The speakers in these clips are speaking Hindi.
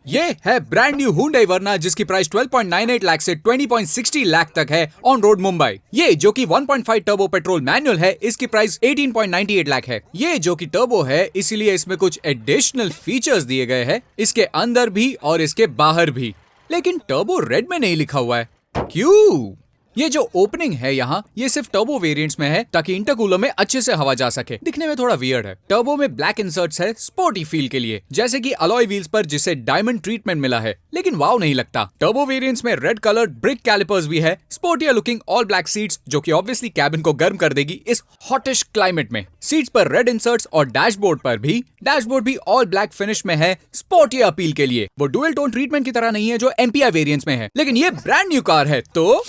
ये है ब्रांड न्यू Hyundai Verna जिसकी प्राइस 12.98 लाख से 20.60 लाख तक है ऑन रोड मुंबई। ये जो कि 1.5 टर्बो पेट्रोल मैनुअल है, इसकी प्राइस 18.98 लाख है। ये जो कि टर्बो है, इसीलिए इसमें कुछ एडिशनल फीचर्स दिए गए हैं, इसके अंदर भी और इसके बाहर भी। लेकिन टर्बो रेड में नहीं लिखा हुआ है, क्यों? ये जो ओपनिंग है यहाँ, ये सिर्फ टर्बो वेरिएंट्स में है ताकि इंटरकूलर में अच्छे से हवा जा सके। दिखने में थोड़ा वियर्ड है। टर्बो में ब्लैक इंसर्ट्स है स्पोर्टी फील के लिए, जैसे कि अलॉय व्हील्स पर जिसे डायमंड ट्रीटमेंट मिला है, लेकिन वाव नहीं लगता। टर्बो वेरिएंट्स में रेड कलर्ड ब्रिक कैलिपर्स भी है, sportier looking all black seats जो कि ऑब्वियसली कैबिन को गर्म कर देगी इस हॉटिश क्लाइमेट में। सीट्स पर रेड इंसर्ट्स और डैशबोर्ड भी ऑल ब्लैक फिनिश में है स्पोर्टियर अपील के लिए। वो डुअल टोन ट्रीटमेंट की तरह नहीं है जो एमपीआई वेरिएंट्स में है, लेकिन ये ब्रांड न्यू कार है तो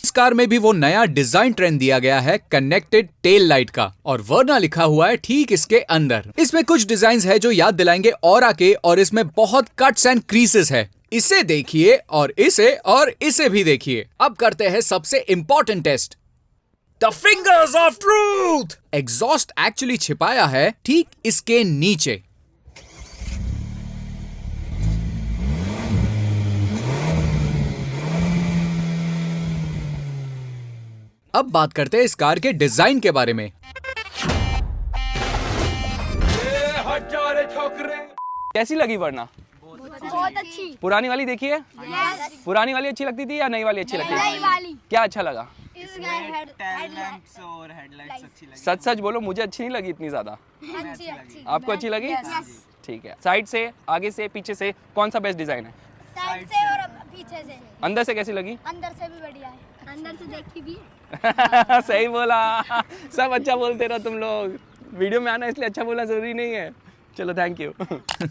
इस कार में भी वो नया डिजाइन ट्रेंड दिया गया है कनेक्टेड टेल लाइट का, और वर्ना लिखा हुआ है ठीक इसके अंदर। इसमें कुछ डिजाइन्स है जो याद दिलाएंगे ऑरा के, और इसमें बहुत कट्स एंड क्रीसेस है। इसे देखिए और इसे भी देखिए। अब करते हैं सबसे important test, the fingers of truth. Exhaust actually छिपाया है ठीक इसके नीचे। अब बात करते हैं इस कार के डिजाइन के बारे में। कैसी लगी वरना? बहुत अच्छी। पुरानी वाली देखी है? यस। पुरानी वाली अच्छी लगती थी या नई वाली अच्छी लगती नई थी? वाली। क्या अच्छा लगा? इसमें लैंप्स और हेडलाइट्स अच्छी लगी। सच सच बोलो, मुझे अच्छी नहीं लगी इतनी ज्यादा। अच्छी। आपको अच्छी लगी? यस। ठीक है। साइड से, आगे से, पीछे से कौन सा बेस्ट डिजाइन है? साइड से और पीछे से। अंदर से कैसी लगी? अंदर से भी बढ़िया है। अंदर से देखी भी है। सही बोला। सब अच्छा बोलते रहो तुम लोग। वीडियो में आना इसलिए अच्छा बोलना जरूरी नहीं है। चलो थैंक यू।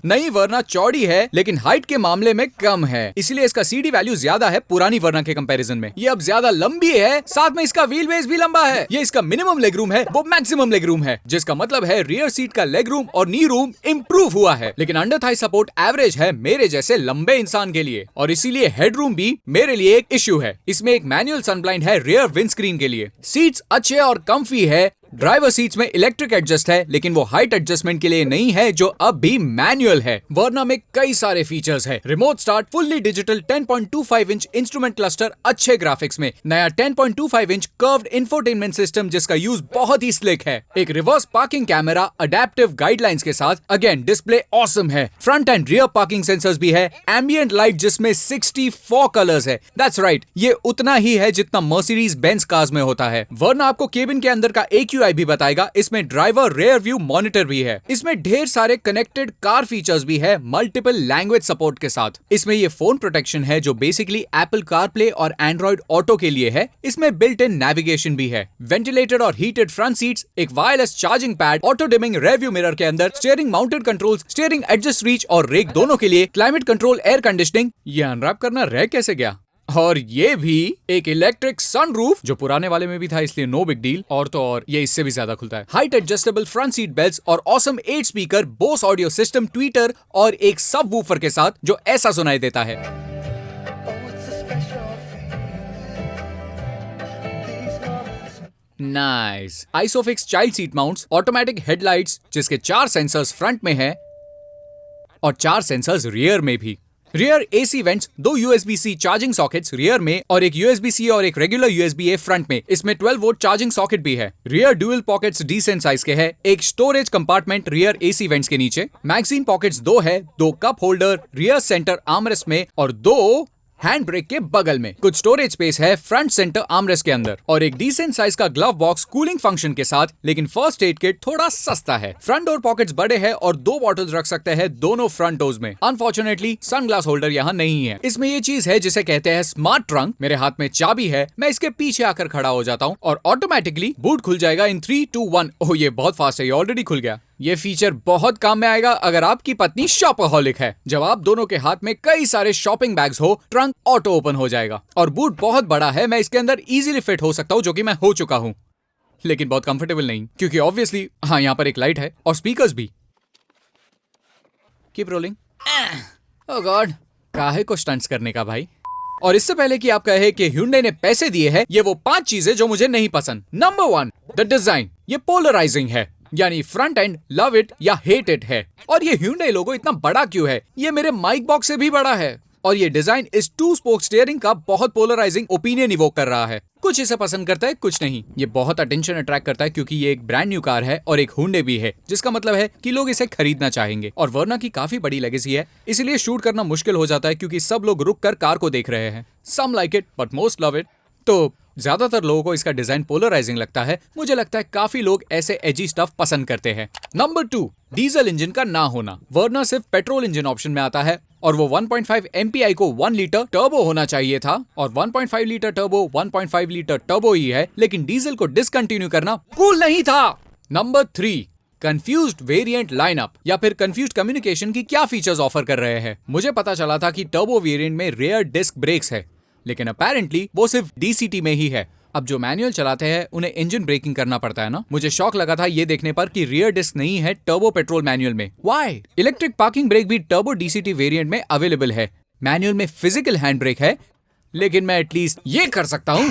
नई वर्ना चौड़ी है लेकिन हाइट के मामले में कम है, इसलिए इसका सीडी वैल्यू ज्यादा है पुरानी वर्ना के कंपैरिजन में। ये अब ज्यादा लंबी है, साथ में इसका व्हील बेस भी लंबा है। ये इसका मिनिमम लेग रूम है, वो मैक्सिमम लेग रूम है, जिसका मतलब है रियर सीट का लेग रूम और नी रूम इम्प्रूव हुआ है। लेकिन अंडर थाई सपोर्ट एवरेज है मेरे जैसे लंबे इंसान के लिए, और इसीलिए हेडरूम भी मेरे लिए एक इश्यू है। इसमें एक मैनुअल सनब्लाइंड है रियर विंडस्क्रीन के लिए। सीट्स अच्छे और कंफी है। ड्राइवर सीट्स में इलेक्ट्रिक एडजस्ट है, लेकिन वो हाइट एडजस्टमेंट के लिए नहीं है जो अब भी मैनुअल है। वर्ना में कई सारे फीचर्स है। Remote start, fully digital 10.25 inch instrument cluster अच्छे ग्राफिक्स में, नया 10.25 इंच कर्व्ड इंफोटेनमेंट सिस्टम जिसका यूज बहुत ही स्लिक है, एक reverse parking camera adaptive guidelines के साथ, अगेन डिस्प्ले ऑसम है, front end rear parking sensors भी है, एम्बिएंट लाइट जिसमें 64 कलर्स है। दैट्स राइट, ये उतना ही है जितना मर्सिडीज बेंज कार्स में होता है। वर्ना आपको केबिन के अंदर का AQI भी बताएगा। इसमें ड्राइवर रेयर व्यू मॉनिटर भी है। इसमें ढेर सारे कनेक्टेड कार फीचर्स भी है मल्टीपल लैंग्वेज सपोर्ट के साथ। इसमें ये फोन प्रोटेक्शन है जो बेसिकली एप्पल कारप्ले और एंड्रॉइड ऑटो के लिए है। इसमें बिल्ट इन नेविगेशन भी है, वेंटिलेटेड और हीटेड फ्रंट सीट्स, एक wireless charging pad, auto dimming rear view mirror के अंदर, steering mounted controls, steering adjust reach और रेक दोनों के लिए, क्लाइमेट कंट्रोल, एयर कंडीशनिंग। ये अनरैप करना रह कैसे गया? और ये भी एक इलेक्ट्रिक सनरूफ जो पुराने वाले में भी था, इसलिए नो बिग डील। और तो और ये इससे भी ज्यादा खुलता है। Height adjustable front seat belts और awesome 8 speaker Bose audio system, tweeter और एक सबवूफर के साथ जो ऐसा सुनाई देता है। Nice. Isofix child seat mounts, automatic headlights जिसके 4 सेंसर्स फ्रंट में है और 4 सेंसर्स रियर में भी। Rear AC vents, 2 USB-C charging sockets rear में और एक USB-C और एक रेगुलर USB-A फ्रंट में। इसमें 12 वोल्ट चार्जिंग सॉकेट भी है। Rear dual pockets decent size के है, एक storage compartment rear AC vents के नीचे, मैगजीन पॉकेट्स 2 है, 2 cup holder rear centre armrest में और 2 हैंड ब्रेक के बगल में। कुछ स्टोरेज स्पेस है फ्रंट सेंटर आर्मरेस्ट के अंदर और एक डिसेंट साइज का ग्लव बॉक्स कूलिंग फंक्शन के साथ। लेकिन फर्स्ट एड किट थोड़ा सस्ता है। फ्रंट डोर पॉकेट्स बड़े हैं और 2 बॉटल्स रख सकते हैं दोनों फ्रंट डोर्स में। अनफॉर्चुनेटली सनग्लास होल्डर यहाँ नहीं है। इसमें ये चीज है जिसे कहते हैं स्मार्ट ट्रंक। मेरे हाथ में चाबी है, मैं इसके पीछे आकर खड़ा हो जाता हूँ और ऑटोमेटिकली बूट खुल जाएगा इन 3, 2, 1। ओह ये बहुत फास्ट है, ये ऑलरेडी खुल गया। ये फीचर बहुत काम में आएगा अगर आपकी पत्नी शॉपaholic है। जब आप दोनों के हाथ में कई सारे शॉपिंग बैग्स हो, ट्रंक ऑटो ओपन हो जाएगा। और बूट बहुत बड़ा है, मैं इसके अंदर इजीली फिट हो सकता हूँ, जो कि मैं हो चुका हूँ, लेकिन बहुत कंफर्टेबल नहीं, क्योंकि ऑब्वियसली हाँ यहाँ पर एक लाइट है और स्पीकर्स भी। Keep rolling. ओह गॉड, काहे को स्टंट्स करने का भाई। और इससे पहले कि आप कहे कि Hyundai ने पैसे दिए हैं, ये वो 5 चीजें जो मुझे नहीं पसंद। Number 1, the design. ये पोलराइजिंग है। यानी फ्रंट एंड लव इट या हेट इट है। और ये Hyundai लोगो इतना बड़ा क्यों है? ये मेरे माइक बॉक्स से भी बड़ा है। और ये डिजाइन इस 2 स्पोक स्टीयरिंग का बहुत पोलराइजिंग ओपिनियन इवोक कर रहा है। कुछ इसे पसंद करता है, कुछ नहीं। ये बहुत अटेंशन अट्रैक्ट करता है क्योंकि ये एक ब्रांड न्यू कार है और एक Hyundai भी है, जिसका मतलब है कि लोग इसे खरीदना चाहेंगे। और वर्ना की काफी बड़ी लेगेसी है, इसलिए शूट करना मुश्किल हो जाता है क्योंकि सब लोग रुक कर कार को देख रहे हैं। Some like it but most love it. तो ज्यादातर लोगों को इसका डिजाइन पोलराइजिंग लगता है। मुझे लगता है काफी लोग ऐसे एजी स्टफ पसंद करते हैं। नंबर 2, डीजल इंजन का ना होना। वर्ना सिर्फ पेट्रोल इंजन ऑप्शन में आता है और वो 1.5 MPI को 1 लीटर टर्बो होना चाहिए था और 1.5 लीटर टर्बो 1.5 लीटर टर्बो ही है, लेकिन डीजल को डिसकंटिन्यू करना कूल नहीं था। नंबर 3, कंफ्यूज्ड वेरिएंट लाइनअप या फिर कंफ्यूज्ड कम्युनिकेशन की क्या फीचर्स ऑफर कर रहे हैं। मुझे पता चला था कि टर्बो वेरिएंट में रेयर डिस्क ब्रेक्स है, लेकिन अपेरेंटली वो सिर्फ DCT में ही है। अब जो मैनुअल चलाते हैं उन्हें इंजन ब्रेकिंग करना पड़ता है ना। मुझे शॉक लगा था ये देखने पर कि रियर डिस्क नहीं है टर्बो पेट्रोल मैनुअल में। व्हाई? इलेक्ट्रिक पार्किंग ब्रेक भी टर्बो DCT वेरिएंट में अवेलेबल है। मैनुअल में फिजिकल हैंड ब्रेक है, लेकिन मैं एटलीस्ट ये कर सकता हूँ।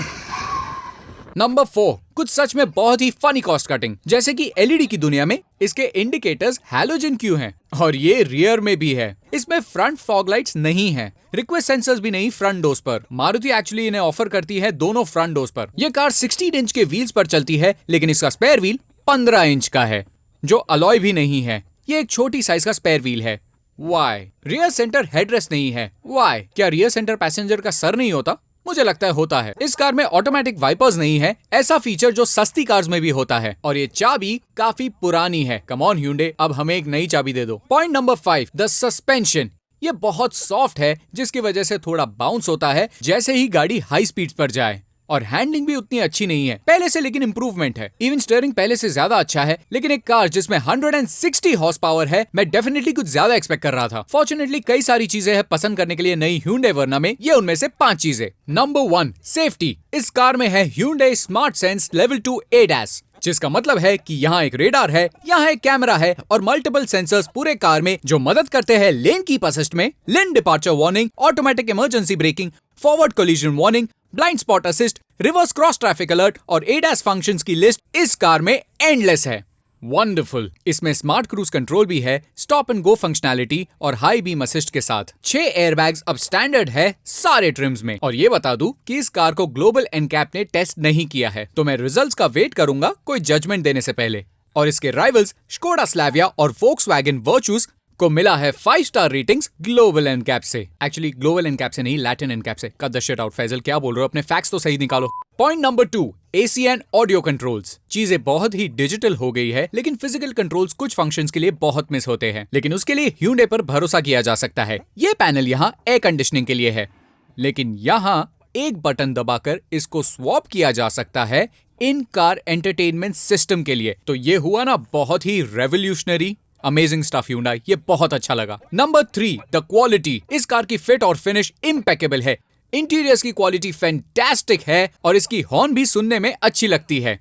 नंबर 4, कुछ सच में बहुत ही फनी कॉस्ट कटिंग, जैसे कि LED की दुनिया में इसके इंडिकेटर्स हैलोजन क्यों हैं और ये रियर में भी है। इसमें फ्रंट फॉग लाइट्स नहीं है, रिक्वेस्ट सेंसर्स भी नहीं फ्रंट डोर्स पर। मारुति एक्चुअली इन्हें ऑफर करती है दोनों फ्रंट डोर्स पर। ये कार 16 इंच के व्हील्स पर चलती है, लेकिन इसका स्पेयर व्हील 15 इंच का है, जो अलॉय भी नहीं है। ये एक छोटी साइज का स्पेयर व्हील है। वाई? रियर सेंटर हेडरेस्ट नहीं है। वाई? क्या रियर सेंटर पैसेंजर का सर नहीं होता? मुझे लगता है होता है। इस कार में ऑटोमेटिक वाइपर्स नहीं है, ऐसा फीचर जो सस्ती कार्स में भी होता है। और ये चाबी काफी पुरानी है। कम ऑन Hyundai, अब हमें एक नई चाबी दे दो। Point number 5, the suspension. ये बहुत सॉफ्ट है, जिसकी वजह से थोड़ा बाउंस होता है जैसे ही गाड़ी हाई स्पीड पर जाए। और हैंडलिंग भी उतनी अच्छी नहीं है पहले से, लेकिन इंप्रूवमेंट है। इवन स्टीयरिंग पहले से ज्यादा अच्छा है, लेकिन एक कार जिसमें 160 हॉर्स पावर है, मैं डेफिनेटली कुछ ज्यादा एक्सपेक्ट कर रहा था। फॉर्चुनेटली कई सारी चीजें हैं पसंद करने के लिए नई Hyundai वर्ना में, ये उनमें से 5 चीजें। Number 1, safety. इस कार में है Hyundai smart sense level 2 ADAS, जिसका मतलब है कि यहाँ एक रेडार है, यहाँ एक कैमरा है और मल्टीपल सेंसर्स पूरे कार में, जो मदद करते हैं लेन कीप असिस्ट में, lane departure warning, automatic emergency breaking, forward collision warning, blind spot assist, reverse cross traffic alert और ADAS फंक्शंस की लिस्ट इस कार में एंडलेस है। वंडरफुल। इसमें स्मार्ट क्रूज कंट्रोल भी है, स्टॉप एंड गो फंक्शनैलिटी और हाई बीम असिस्ट के साथ। 6 एयरबैग्स अब स्टैंडर्ड है सारे ट्रिम्स में। और ये बता दूं कि इस कार को ग्लोबल NCAP ने टेस्ट नहीं किया है, तो मैं रिजल्ट्स का वेट करूंगा कोई जजमेंट देने से पहले। और इसके राइवल्स Skoda Slavia और Volkswagen Virtus को मिला है 5 स्टार रेटिंग्स ग्लोबल NCAP से। एक्चुअली ग्लोबल NCAP से नहीं, लैटिन NCAP से। Cut the shit out Faisal, क्या बोल रहे हो? अपने फैक्ट्स तो सही निकालो। Point number 2, AC and audio controls. चीजें बहुत ही डिजिटल हो गई है, लेकिन फिजिकल कंट्रोल्स कुछ फंक्शंस के लिए बहुत मिस होते हैं, लेकिन उसके लिए Hyundai पर भरोसा किया जा सकता है। ये पैनल यहाँ एयर कंडीशनिंग के लिए है, लेकिन यहाँ एक बटन दबाकर इसको स्वैप किया जा सकता है इन कार एंटरटेनमेंट सिस्टम के लिए। तो ये हुआ ना बहुत ही रेवोल्यूशनरी। अमेजिंग स्टफ Hyundai, ये बहुत अच्छा लगा। Number 3, the quality. इस कार की फिट और फिनिश इम्पेकेबल है। इंटीरियर्स की क्वालिटी फैंटास्टिक है और इसकी हॉर्न भी सुनने में अच्छी लगती है।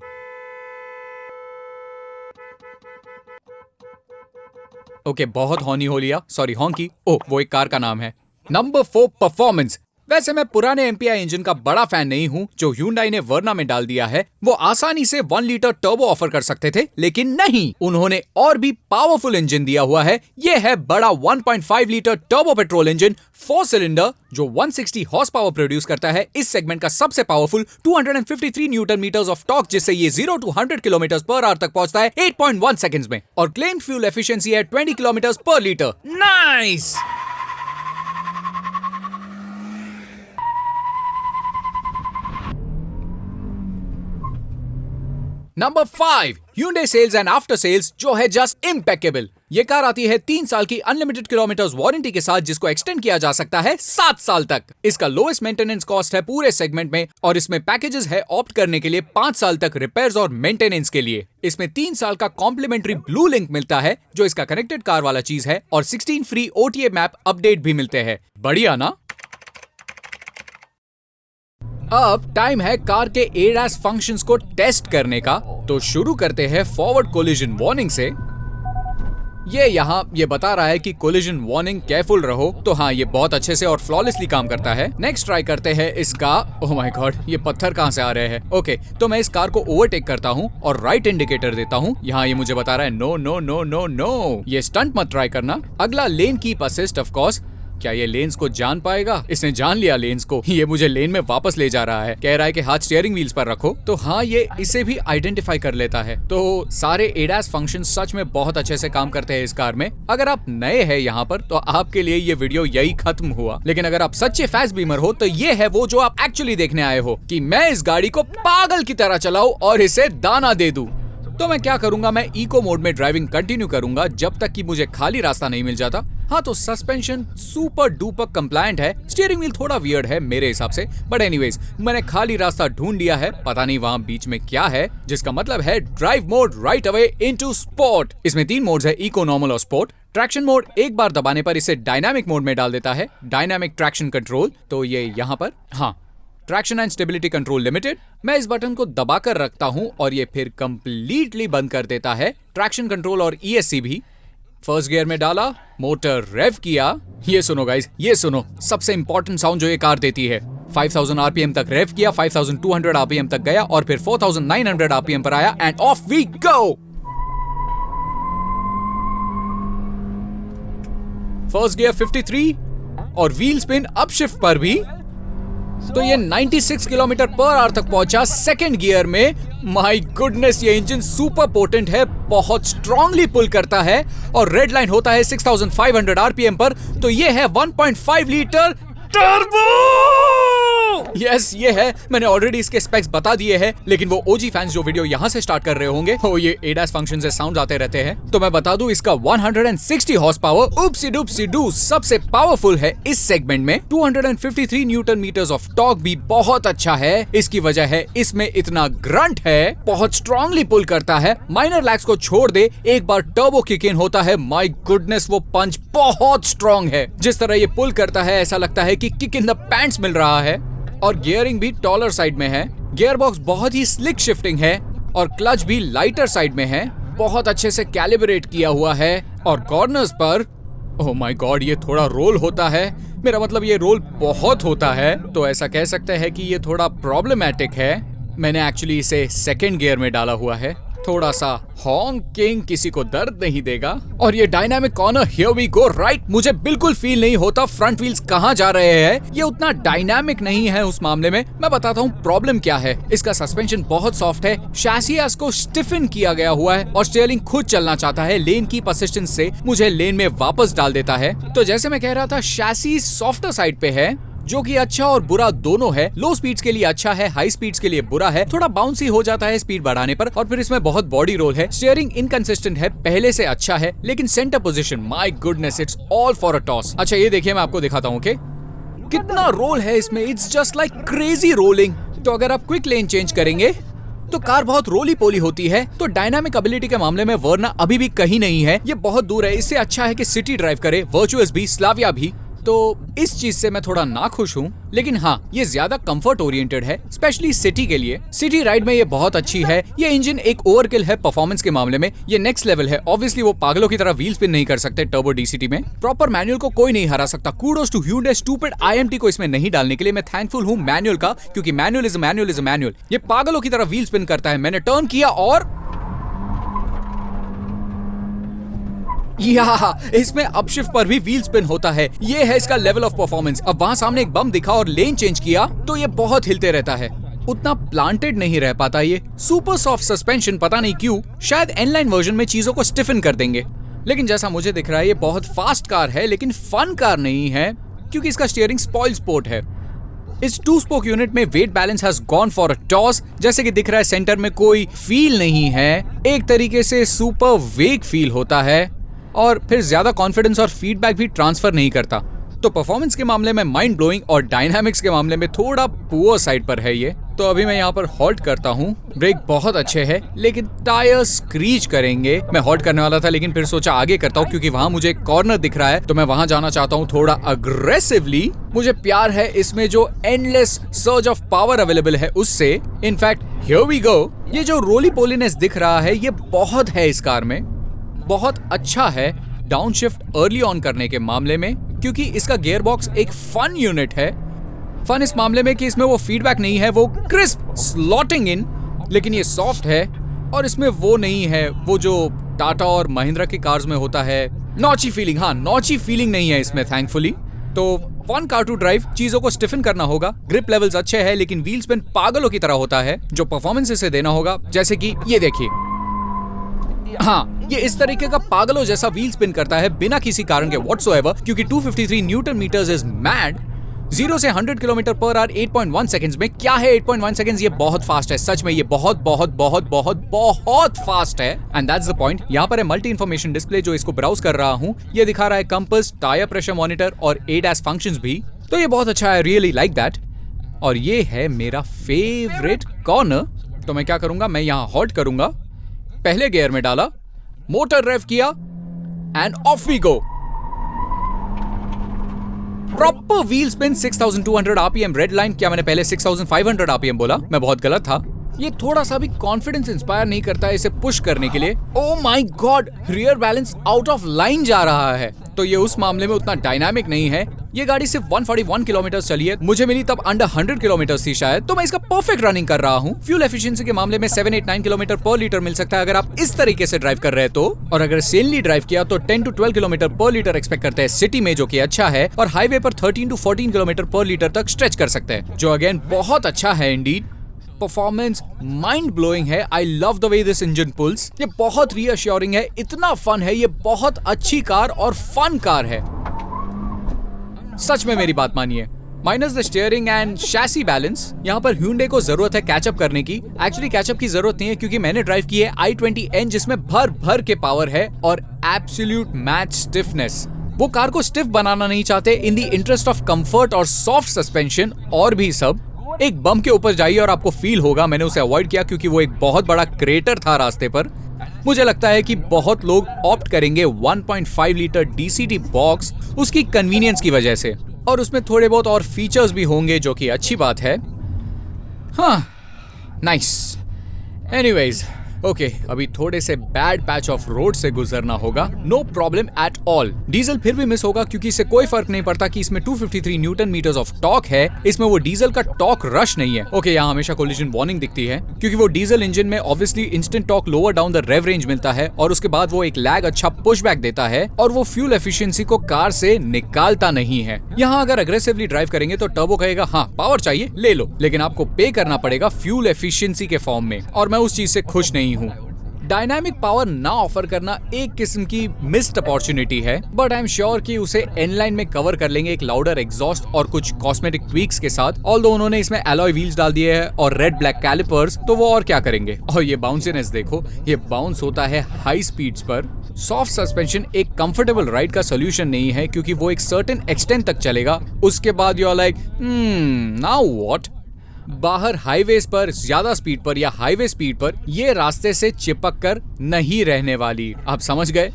ओके, बहुत हॉर्नी हो लिया, सॉरी हॉन्की। ओ, वो एक कार का नाम है। Number 4, performance. वैसे मैं पुराने MPI इंजन का बड़ा फैन नहीं हूं जो Hyundai ने वर्ना में डाल दिया है। वो आसानी से 1 लीटर टर्बो ऑफर कर सकते थे, लेकिन नहीं, उन्होंने और भी पावरफुल इंजन दिया हुआ है। ये है बड़ा 1.5 litre turbo petrol engine 4 cylinder जो 160 हॉर्स पावर प्रोड्यूस करता है। इस सेगमेंट का सबसे powerful 253 newton metres of torque, जिससे ये 0 to 100 किलोमीटर पर आवर तक पहुंचता है 8.1 सेकंड्स में। और क्लेम फ्यूल एफिशिएंसी है 20 किलोमीटर पर litre. Nice. Number 5, Hyundai sales and after sales, जो है जस्ट इम्पेकेबल। ये कार आती है 3 साल की अनलिमिटेड किलोमीटर्स वारंटी के साथ, जिसको एक्सटेंड किया जा सकता है 7 साल तक। इसका लोएस्ट मेंटेनेंस कॉस्ट है पूरे सेगमेंट में, और इसमें पैकेजेस है ऑप्ट करने के लिए 5 साल तक रिपेयर्स और मेंटेनेंस के लिए। इसमें 3 साल का कॉम्प्लीमेंट्री ब्लू लिंक मिलता है, जो इसका कनेक्टेड कार वाला चीज है, और 16 फ्री OTA मैप अपडेट भी मिलते हैं। बढ़िया ना? अब टाइम है कार के ADAS फंक्शंस को टेस्ट करने का। तो शुरू करते हैं फॉरवर्ड कोलिजन वार्निंग से। ये यहाँ ये बता रहा है कि कोलिजन वार्निंग, केयरफुल रहो। तो हाँ, ये बहुत अच्छे से और फ्लॉलेसली काम करता है। नेक्स्ट ट्राई करते हैं इसका। ओह माय गॉड, ये पत्थर कहाँ से आ रहे हैं? ओके, तो मैं इस कार को ओवरटेक करता हूँ और राइट इंडिकेटर देता हूँ। यहाँ ये मुझे बता रहा है no no no no no, ये स्टंट मत ट्राई करना। अगला lane keep assist, of course. क्या ये लेन्स को जान पाएगा? इसने जान लिया लेन्स को। ये मुझे लेन में वापस ले जा रहा है। कह रहा है कि हाथ स्टीयरिंग व्हील्स पर रखो। तो हाँ, ये इसे भी आइडेंटिफाई कर लेता है। तो सारे एडास फंक्शन सच में बहुत अच्छे से काम करते हैं इस कार में। अगर आप नए हैं यहाँ पर तो आपके लिए ये वीडियो यही खत्म हुआ। लेकिन अगर आप सच्चे फास्ट बीमर हो तो ये है वो जो आप एक्चुअली देखने आए हो, कि मैं इस गाड़ी को पागल की तरह चलाऊं और इसे दाना दे दूं। तो मैं क्या करूंगा, मैं इको मोड में ड्राइविंग कंटिन्यू करूंगा जब तक कि मुझे खाली रास्ता नहीं मिल जाता। हाँ, तो सस्पेंशन सुपर डुपर कंप्लायंट है। स्टीयरिंग व्हील थोड़ा वियर्ड है मेरे हिसाब से, बट एनीवेज मैंने खाली रास्ता ढूंढ लिया है। पता नहीं वहाँ बीच में क्या है, जिसका मतलब है drive mode right away into sport. इसमें 3 मोड्स है, इको, नॉर्मल और स्पोर्ट। ट्रैक्शन मोड एक बार दबाने पर इसे डायनामिक मोड में डाल देता है, डायनामिक ट्रैक्शन कंट्रोल। तो ये यहाँ पर, हाँ, traction and stability control limited. मैं इस बटन को दबाकर रखता हूं और ये फिर कंप्लीटली बंद कर देता है। ट्रैक्शन कंट्रोल और ESC भी। फर्स्ट गियर में डाला, मोटर रेव किया। ये सुनो गाइस, ये सुनो, सबसे इंपॉर्टेंट साउंड जो ये कार देती है। 5000 RPM तक रेव किया, 5200 RPM तक गया और फिर 4900 RPM पर आया and off we go. First gear 53 और व्हील स्पिन अपशिफ्ट पर भी। तो ये 96 किलोमीटर पर आवर तक पहुंचा सेकंड गियर में। माय गुडनेस, ये इंजन सुपर पोटेंट है, बहुत स्ट्रांगली पुल करता है और रेड लाइन होता है 6500 RPM पर। तो ये है 1.5 लीटर टर्बो। यस, ये है। मैंने ऑलरेडी इसके स्पेक्स बता दिए हैं, लेकिन वो OG फैंस जो वीडियो यहाँ से स्टार्ट कर रहे होंगे, ये ADAS फंक्शन से साउंड आते रहते हैं। तो मैं बता दूं, इसका 160 हॉर्स पावर, उपसी डुपसी डू, सबसे पावरफुल है इस सेगमेंट में। 253 न्यूटन मीटर्स ऑफ टॉर्क भी बहुत अच्छा है। इसकी वजह है इसमें इतना ग्रंट है, बहुत स्ट्रांगली पुल करता है। माइनर लैग्स को छोड़ दे, एक बार टर्बो किक इन होता है, माय गुडनेस, वो पंच बहुत स्ट्रांग है। जिस तरह ये पुल करता है ऐसा लगता है कि किक इन द पैंट्स मिल रहा है। और गियरिंग भी टॉलर साइड में है। गियर बॉक्स बहुत ही स्लिक शिफ्टिंग है और क्लच भी लाइटर साइड में है, बहुत अच्छे से कैलिब्रेट किया हुआ है। और कॉर्नर्स पर, ओह माय गॉड, ये थोड़ा रोल होता है। मेरा मतलब ये रोल बहुत होता है, तो ऐसा कह सकते हैं कि ये थोड़ा प्रॉब्लमैटिक है। मैंने एक्चुअली इसे सेकंड गियर में डाला हुआ है। थोड़ा सा हॉकिंग किसी को दर्द नहीं देगा। और ये dynamic corner, here we go right, मुझे बिल्कुल फील नहीं होता फ्रंट व्हील्स कहाँ जा रहे हैं। ये उतना डायनामिक नहीं है उस मामले में। मैं बताता हूँ प्रॉब्लम क्या है। इसका सस्पेंशन बहुत सॉफ्ट है, शैसियास को स्टिफन किया गया हुआ है और स्टीयरिंग खुद चलना चाहता है। लेन की असिस्टेंस से मुझे लेन में वापस डाल देता है। तो जैसे मैं कह रहा था, शैसी सॉफ्टर साइड पे है, जो कि अच्छा और बुरा दोनों है। लो स्पीड्स के लिए अच्छा है, हाई स्पीड्स के लिए बुरा है। थोड़ा बाउंसी हो जाता है स्पीड बढ़ाने पर। और फिर इसमें बहुत बॉडी रोल है। स्टीयरिंग इनकंसिस्टेंट है, पहले से अच्छा है, लेकिन centre position, my goodness, it's all for a toss. अच्छा, ये देखिए, मैं आपको दिखाता हूँ ओके, कितना रोल है इसमें। It's just like crazy rolling. तो अगर आप क्विक लेन चेंज करेंगे तो कार बहुत रोली पोली होती है। तो डायनामिक एबिलिटी के मामले में वर्ना अभी भी कहीं नहीं है, ये बहुत दूर है। इससे अच्छा है कि सिटी ड्राइव करे, वर्चुअस भी, स्लाविया भी। तो इस चीज से मैं थोड़ा नाखुश हूँ, लेकिन हाँ, ये ज्यादा कंफर्ट ओरिएंटेड है, स्पेशली सिटी के लिए। सिटी राइड में ये बहुत अच्छी है। ये इंजन एक ओवरकिल है परफॉर्मेंस के मामले में, ये नेक्स्ट लेवल है। ऑब्वियसली वो पागलों की तरह व्हील स्पिन नहीं कर सकते टर्बो DCT में। प्रॉपर मैनुअल को कोई नहीं हरा सकता। Kudos to Hyundai stupid IMT को इसमें नहीं डालने के लिए। मैं थैंकफुल हूँ मैनुअल का, क्योंकि मैनुअल इज अ मैनुअल। ये पागलों की तरह व्हील स्पिन करता है। मैंने टर्न किया और या इसमें अपशिफ्ट पर भी व्हील स्पिन होता है। ये है इसका लेवल ऑफ परफॉर्मेंस। अब वहां सामने एक बम दिखा और लेन चेंज किया तो ये बहुत हिलते रहता है, उतना प्लांटेड नहीं रह पाता। ये सुपर सॉफ्ट सस्पेंशन, पता नहीं क्यों, शायद एनलाइन वर्जन में चीजों को स्टिफन कर देंगे। लेकिन जैसा मुझे दिख रहा है, ये बहुत फास्ट कार है, लेकिन फन कार नहीं है, क्योंकि इसका स्टीयरिंग स्पॉइल स्पोर्ट है। इस 2 स्पोक यूनिट में weight balance has gone for a toss. जैसे कि दिख रहा है, सेंटर में कोई फील नहीं है। एक तरीके से सुपर वेग फील होता है और फिर ज्यादा कॉन्फिडेंस और फीडबैक भी ट्रांसफर नहीं करता। तो परफॉर्मेंस के मामले में माइंड ब्लोइंग और डायनामिक्स के मामले में थोड़ा पुअर साइड पर है ये। तो अभी मैं यहाँ पर हॉल्ट करता हूँ। ब्रेक बहुत अच्छे है, लेकिन टायर स्क्रीच करेंगे। मैं हॉल्ट करने वाला था, लेकिन फिर सोचा आगे करता हूँ, क्योंकि वहां मुझे एक कॉर्नर दिख रहा है, तो मैं वहां जाना चाहता हूँ थोड़ा अग्रेसिवली। मुझे प्यार है इसमें जो endless surge of power available है उससे। In fact here we go. ये जो रोली पोलीनेस दिख रहा है, ये बहुत है इस कार में। बहुत अच्छा है डाउन शिफ्ट अर्ली ऑन करने के मामले में, क्योंकि इसका गियर बॉक्स एक फन यूनिट है। फन इस मामले में कि इसमें वो फीडबैक नहीं है, वो क्रिस्प स्लॉटिंग इन, लेकिन ये सॉफ्ट है। और इसमें वो नहीं है वो जो टाटा और महिंद्रा की कार्स में होता है, नॉची फीलिंग। हाँ, नॉची फीलिंग नहीं है इसमें थैंकफुली। तो फन कार टू ड्राइव, चीजों को स्टिफन करना होगा। ग्रिप लेवल्स अच्छे हैं, लेकिन व्हील स्पिन पागलों की तरह होता है। जो परफॉर्मेंस इसे देना होगा, जैसे कि ये देखिए, हाँ, ये इस तरीके का पागलों जैसा व्हील स्पिन करता है बिना किसी कारण के व्हाटसोएवर, क्योंकि 253 न्यूटन मीटर्स इज मैड। 0 से 100 किलोमीटर पर आवर 8.1 सेकंड्स में। क्या है 8.1 सेकंड्स? ये बहुत फास्ट है, सच में ये बहुत बहुत बहुत बहुत बहुत फास्ट है। And that's the point. यहाँ पर है मल्टी इन्फॉर्मेशन डिस्प्ले जो इसको ब्राउज कर रहा हूँ। ये दिखा रहा है कंपास, टायर प्रेशर मॉनिटर और ADAS फंक्शंस भी। तो ये बहुत अच्छा है, रियली लाइक दैट। और ये है मेरा फेवरेट कॉर्नर। तो मैं क्या करूंगा, मैं यहाँ हॉल्ट करूंगा, पहले गियर में डाला, मोटर रेव किया and off we go. Proper wheel spin 6200 RPM red line. क्या मैंने पहले 6500 आरपीएम बोला? मैं बहुत गलत था। ये थोड़ा सा भी कॉन्फिडेंस इंस्पायर नहीं करता है इसे पुश करने के लिए। Oh my God, rear balance out of line जा रहा है। तो ये उस मामले में उतना डायनामिक नहीं है। ये गाड़ी सिर्फ 141 किलोमीटर चली है, मुझे मिली तब अंडर 100 किलोमीटर थी शायद, तो मैं इसका परफेक्ट रनिंग कर रहा हूँ। फ्यूल एफिशिएंसी के मामले में 789 किलोमीटर पर लीटर मिल सकता है अगर आप इस तरीके से ड्राइव कर रहे हैं तो। और अगर सेनली ड्राइव किया तो 10 to 12 किलोमीटर पर लीटर एक्सपेक्ट करते हैं सिटी में, जो कि अच्छा है। और हाईवे पर 13 to 14 किलोमीटर पर लीटर तक स्ट्रेच कर सकते हैं, जो अगेन बहुत अच्छा है इंडीड। परफॉर्मेंस माइंड ब्लोइंग है। I love the way this engine pulls. ये बहुत रीअश्योरिंग है, इतना फन है। ये बहुत अच्छी कार और फन कार है, सच में मेरी बात मानिए। Minus the steering and chassis balance, यहाँ पर Hyundai को जरूरत है कैचअप करने की। एक्चुअली कैचअप की जरूरत नहीं है, क्योंकि मैंने ड्राइव की है i20N जिसमें भर भर के पावर है और एब्सोल्यूट मैच स्टिफनेस। वो कार को स्टिफ बनाना नहीं चाहते in the interest of comfort और सॉफ्ट सस्पेंशन और भी सब। एक बम के ऊपर जाइए और आपको फील होगा। मैंने उसे अवॉइड किया क्योंकि वो एक बहुत बड़ा क्रेटर था रास्ते पर। मुझे लगता है कि बहुत लोग ऑप्ट करेंगे 1.5 लीटर DCT बॉक्स उसकी कन्वीनियंस की वजह से, और उसमें थोड़े बहुत और फीचर्स भी होंगे, जो कि अच्छी बात है। हाँ, नाइस। एनीवेज, ओके, अभी थोड़े से बैड पैच ऑफ रोड से गुजरना होगा। No problem at all. Diesel फिर भी मिस होगा क्योंकि इससे कोई फर्क नहीं पड़ता कि इसमें 253 न्यूटन मीटर्स ऑफ टॉर्क है। इसमें वो डीजल का टॉर्क रश नहीं है। ओके, यहाँ हमेशा कोलिजन वार्निंग दिखती है क्योंकि वो डीजल इंजन में obviously instant torque lower down the rev range मिलता है और उसके बाद वो एक लैग अच्छा पुशबैक देता है और वो फ्यूल एफिशिएंसी को कार से निकालता नहीं है। यहाँ अगर अग्रेसिवली ड्राइव करेंगे तो टर्बो कहेगा हाँ पावर चाहिए ले लो, लेकिन आपको पे करना पड़ेगा फ्यूल एफिशिएंसी के फॉर्म में, और मैं उस चीज से खुश नहीं हूँ। डायनामिक पावर ना ऑफर करना एक किस्म की मिस्ड अपॉर्चुनिटी है, बट आई एम श्योर कि उसे एन लाइन में कवर कर लेंगे एक लाउडर एग्जॉस्ट और कुछ कॉस्मेटिक ट्वीक्स के साथ। ऑल्दो उन्होंने इसमें एलॉय व्हील्स डाल दिए हैं और रेड ब्लैक कैलिपर्स, तो वो और क्या करेंगे। और ये बाउंसीनेस देखो, ये बाउंस होता है हाई स्पीड्स पर। सॉफ्ट सस्पेंशन एक कंफर्टेबल राइड का सोल्यूशन नहीं है क्योंकि वो एक सर्टेन एक्सटेंट तक चलेगा, उसके बाद you are like now what. बाहर हाईवेज पर ज्यादा स्पीड पर या हाईवे स्पीड पर ये रास्ते से चिपक कर नहीं रहने वाली, आप समझ गए।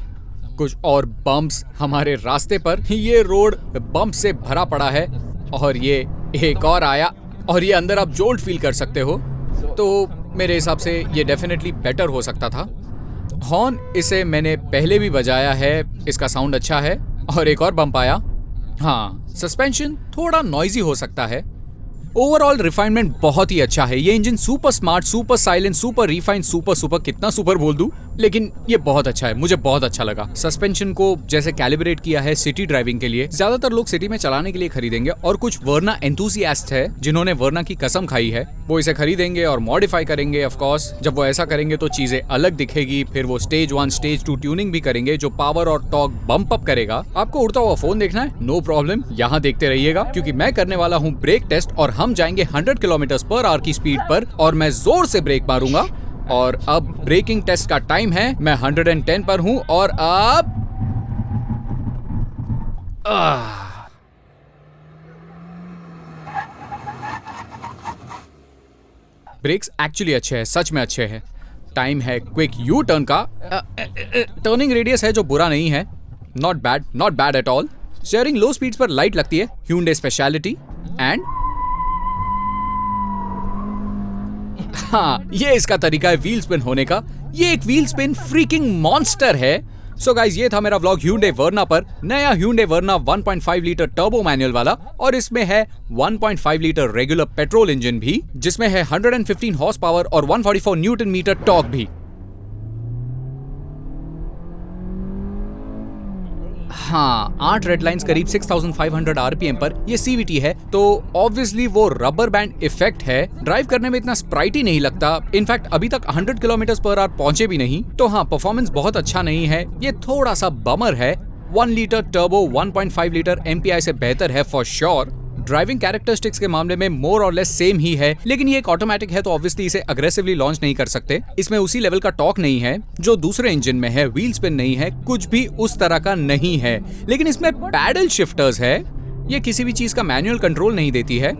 कुछ और बम्प्स हमारे रास्ते पर, ये रोड बम्प से भरा पड़ा है और ये एक और आया और ये अंदर आप जोल्ट फील कर सकते हो, तो मेरे हिसाब से ये डेफिनेटली बेटर हो सकता था। हॉर्न इसे मैंने पहले भी बजाया है, इसका साउंड अच्छा है। और एक और बम्प आया। हाँ, सस्पेंशन थोड़ा नॉइजी हो सकता है। ओवरऑल रिफाइनमेंट बहुत ही अच्छा है। ये engine super smart, super silent, super refined, super कितना सुपर बोल दूं, लेकिन ये बहुत अच्छा है, मुझे बहुत अच्छा लगा। सस्पेंशन को जैसे कैलिब्रेट किया है सिटी ड्राइविंग के लिए, ज्यादातर लोग सिटी में चलाने के लिए खरीदेंगे और कुछ वर्ना एंथुसियास्ट है जिन्होंने वर्ना की कसम खाई है, वो इसे खरीदेंगे और मॉडिफाई करेंगे। ऑफ कोर्स जब वो ऐसा करेंगे तो चीजें अलग दिखेगी। फिर वो स्टेज 1 स्टेज 2 ट्यूनिंग भी करेंगे जो पावर और टॉर्क बम्प अप करेगा। आपको उड़ता हुआ फोन देखना है, नो प्रॉब्लम, यहाँ देखते रहिएगा क्योंकि मैं करने वाला हूँ ब्रेक टेस्ट और हम जाएंगे 100 किलोमीटर पर आवर की स्पीड पर और मैं जोर से ब्रेक मारूंगा। और अब ब्रेकिंग टेस्ट का टाइम है, मैं 110 पर हूं और अब ब्रेक्स एक्चुअली अच्छे हैं, सच में अच्छे हैं। टाइम है क्विक यू टर्न का। टर्निंग रेडियस है जो बुरा नहीं है, not bad at all. Sharing low speeds पर लाइट लगती है, Hyundai स्पेशलिटी। एंड हाँ, ये इसका तरीका है व्हील स्पिन होने का। ये एक व्हील स्पिन फ्रीकिंग मॉन्स्टर है। सो गाइस, ये था मेरा व्लॉग Hyundai Verna पर। नया Hyundai Verna 1.5 litre turbo manual वाला, और इसमें है 1.5 लीटर रेगुलर पेट्रोल इंजन भी, जिसमें है 115 हॉर्स पावर और 144 न्यूटन मीटर टॉर्क भी। हाँ, 8 रेड लाइंस करीब 6500 आरपीएम पर ये सीवीटी है, तो ऑब्वियसली वो रबर बैंड इफेक्ट है। ड्राइव करने में इतना स्प्राइटी नहीं लगता, इनफैक्ट अभी तक 100 किलोमीटर पर आवर पहुंचे भी नहीं। तो हाँ, परफॉर्मेंस बहुत अच्छा नहीं है, ये थोड़ा सा बमर है। 1 लीटर टर्बो 1.5 लीटर एमपीआई से बेहतर है फॉर श्योर। ड्राइविंग कैरेक्टरिस्टिक्स के मामले में मोर और लेस सेम ही है, लेकिन ये एक ऑटोमेटिक है तो ऑब्वियसली इसे अग्रेसिवली लॉन्च नहीं कर सकते। इसमें उसी लेवल का टॉर्क नहीं है जो दूसरे इंजन में है, व्हील स्पिन नहीं है, कुछ भी उस तरह का नहीं है। लेकिन इसमें पैडल शिफ्टर्स है, ये किसी भी चीज का मैनुअल कंट्रोल नहीं देती है।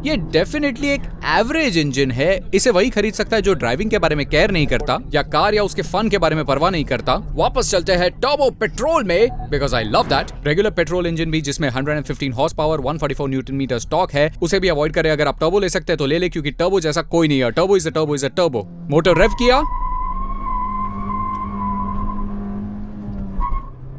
ये डेफिनेटली एक एवरेज इंजन है, इसे वही खरीद सकता है जो ड्राइविंग के बारे में केयर नहीं करता या कार या उसके फन के बारे में परवाह नहीं करता। वापस चलते हैं टर्बो पेट्रोल में, because I love that. Regular petrol engine भी जिसमें 115 horse power 144 newton metre torque है, उसे भी अवॉइड करें। अगर आप टर्बो ले सकते हैं तो ले ले, क्योंकि टर्बो जैसा कोई नहीं है। Turbo is a turbo is a turbo. Motor rev किया,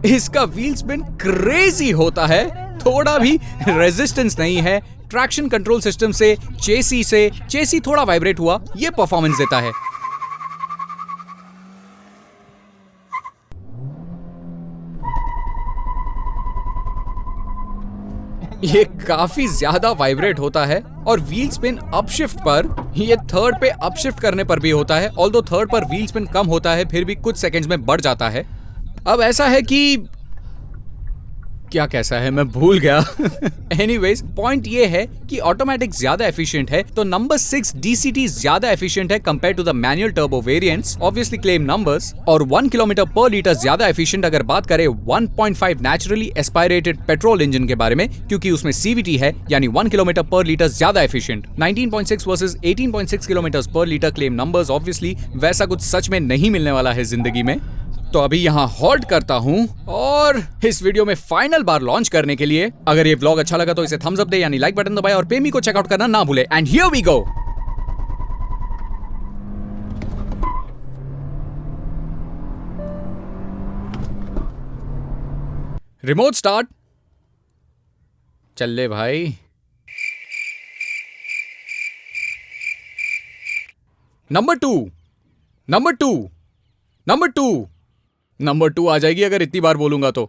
इसका व्हील स्पिन क्रेजी होता है, थोड़ा भी रेजिस्टेंस नहीं है। ट्रैक्शन कंट्रोल सिस्टम से चेसी थोड़ा वाइब्रेट हुआ, ये परफॉर्मेंस देता है। ये काफी ज्यादा वाइब्रेट होता है, और व्हील स्पिन अपशिफ्ट पर, ये थर्ड पे अपशिफ्ट करने पर भी होता है। ऑल्दो थर्ड पर व्हील स्पिन कम होता है, फिर भी कुछ सेकंड्स में बढ़ जाता है। अब ऐसा है कि क्या कैसा है मैं भूल गया। एनीवेज, पॉइंट ये है कि ऑटोमेटिक ज्यादा एफिशिएंट है, तो नंबर 6 डीसीटी ज्यादा एफिशिएंट है compare to the manual turbo variants, obviously claim numbers. और 1 किलोमीटर पर लीटर ज्यादा एफिशिएंट अगर बात करें 1.5 नेचुरली एस्पायरेटेड पेट्रोल इंजन के बारे में, क्योंकि उसमें सीवीटी है, यानी 1 किलोमीटर पर लीटर ज्यादा एफिशिएंट। 19.6 वर्सेस 18.6 किलोमीटर पर लीटर क्लेम नंबर्स, ऑब्वियसली वैसा कुछ सच में नहीं मिलने वाला है जिंदगी में। तो अभी यहाँ हॉल्ट करता हूँ, और इस वीडियो में फाइनल बार लॉन्च करने के लिए, अगर ये व्लॉग अच्छा लगा तो इसे थम्स अप दे, यानी लाइक बटन दबाए, और पेमी को चेकआउट करना ना भूले। And here we go. Remote start, चल ले भाई। नंबर टू आ जाएगी अगर इतनी बार बोलूंगा तो।